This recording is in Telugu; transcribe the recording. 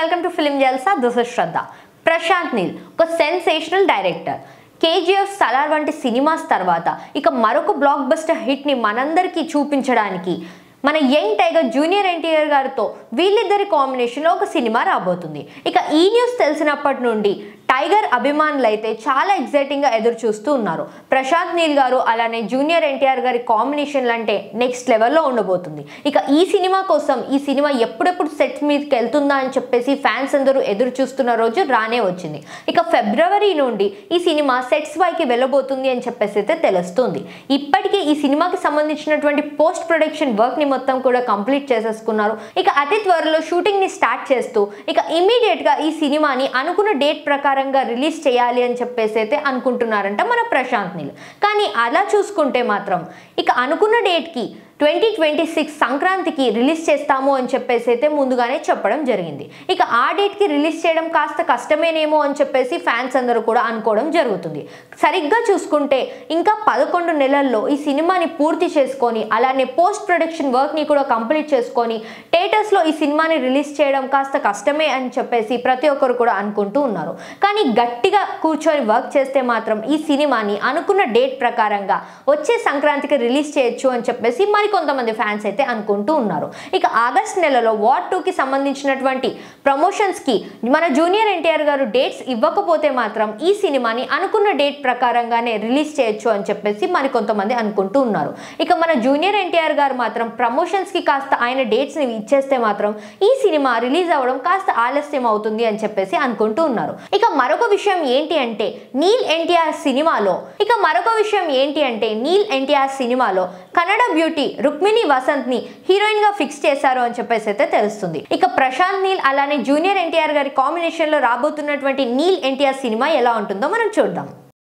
welcome to Film Jalsa. This is Shraddha. Prashanth Neel ఒక సెన్సేషనల్ డైరెక్టర్. కేజీఎఫ్ సలార్ వంటి సినిమాస్ తర్వాత ఇక మరొక బ్లాక్ బస్టర్ హిట్ ని మనందరికీ చూపించడానికి మన యంగ్ టైగర్ జూనియర్ ఎన్టీఆర్ గారితో వీళ్ళిద్దరి కాంబినేషన్లో ఒక సినిమా రాబోతుంది. ఇక ఈ న్యూస్ తెలిసినప్పటి నుండి టైగర్ అభిమానులు అయితే చాలా ఎక్సైటింగ్గా ఎదురు చూస్తూ ఉన్నారు. ప్రశాంత్ నీల్ గారు అలానే జూనియర్ ఎన్టీఆర్ గారి కాంబినేషన్లు అంటే నెక్స్ట్ లెవెల్లో ఉండబోతుంది. ఇక ఈ సినిమా కోసం ఈ సినిమా ఎప్పుడెప్పుడు సెట్స్ మీదకి వెళ్తుందా అని చెప్పేసి ఫ్యాన్స్ అందరూ ఎదురు చూస్తున్న రోజు రానే వచ్చింది. ఇక ఫిబ్రవరి నుండి ఈ సినిమా సెట్స్ పైకి వెళ్ళబోతుంది అని చెప్పేసి అయితే తెలుస్తుంది. ఇప్పటికే ఈ సినిమాకి సంబంధించినటువంటి పోస్ట్ ప్రొడక్షన్ వర్క్ ని మొత్తం కూడా కంప్లీట్ చేసేసుకున్నారు. ఇక అతి త్వరలో షూటింగ్ ని స్టార్ట్ చేస్తూ ఇక ఇమీడియట్ గా ఈ సినిమాని అనుకున్న డేట్ ప్రకారం రిలీజ్ చేయాలి అని చెప్పేసి అయితే అనుకుంటున్నారంట మన ప్రశాంత్ నీల్. కానీ అలా చూసుకుంటే మాత్రం ఇక అనుకున్న డేట్ కి 2026 సంక్రాంతికి రిలీజ్ చేస్తాము అని చెప్పేసి అయితే ముందుగానే చెప్పడం జరిగింది. ఇక ఆ డేట్కి రిలీజ్ చేయడం కాస్త కష్టమేనేమో అని చెప్పేసి ఫ్యాన్స్ అందరూ కూడా అనుకోవడం జరుగుతుంది. సరిగ్గా చూసుకుంటే ఇంకా 11 నెలల్లో ఈ సినిమాని పూర్తి చేసుకొని అలానే పోస్ట్ ప్రొడక్షన్ వర్క్ని కూడా కంప్లీట్ చేసుకొని థియేటర్స్లో ఈ సినిమాని రిలీజ్ చేయడం కాస్త కష్టమే అని చెప్పేసి ప్రతి ఒక్కరు కూడా అనుకుంటూ ఉన్నారు. కానీ గట్టిగా కూర్చొని వర్క్ చేస్తే మాత్రం ఈ సినిమాని అనుకున్న డేట్ ప్రకారంగా వచ్చే సంక్రాంతికి రిలీజ్ చేయొచ్చు అని చెప్పేసి కొంతమంది ఫ్యాన్స్ అయితే అనుకుంటూ ఉన్నారు. ఇక ఆగస్ట్ నెలలో వార్ 2కి సంబంధించినటువంటి ప్రమోషన్స్ కి మన జూనియర్ ఎన్టీఆర్ గారు డేట్స్ ఇవ్వకపోతే మాత్రం ఈ సినిమాని అనుకున్న డేట్ ప్రకారంగానే రిలీజ్ చేయొచ్చు అని చెప్పేసి కొంతమంది అనుకుంటూ ఉన్నారు. ఇక మన జూనియర్ ఎన్టీఆర్ గారు మాత్రం ప్రమోషన్స్ కి కాస్త ఆయన డేట్స్ ని ఇచ్చేస్తే మాత్రం ఈ సినిమా రిలీజ్ అవ్వడం కాస్త ఆలస్యం అవుతుంది అని చెప్పేసి అనుకుంటూ ఉన్నారు. ఇక మరొక విషయం ఏంటి అంటే నీల్ ఎన్టీఆర్ సినిమాలో కన్నడ బ్యూటీ రుక్మిణి వసంత్ ని హీరోయిన్ గా ఫిక్స్ చేశారు అని చెప్పేసి అయితే తెలుస్తుంది. ఇక ప్రశాంత్ నీల్ అలానే జూనియర్ ఎన్టీఆర్ గారి కాంబినేషన్ లో రాబోతున్నటువంటి నీల్ ఎన్టీఆర్ సినిమా ఎలా ఉంటుందో మనం చూద్దాం.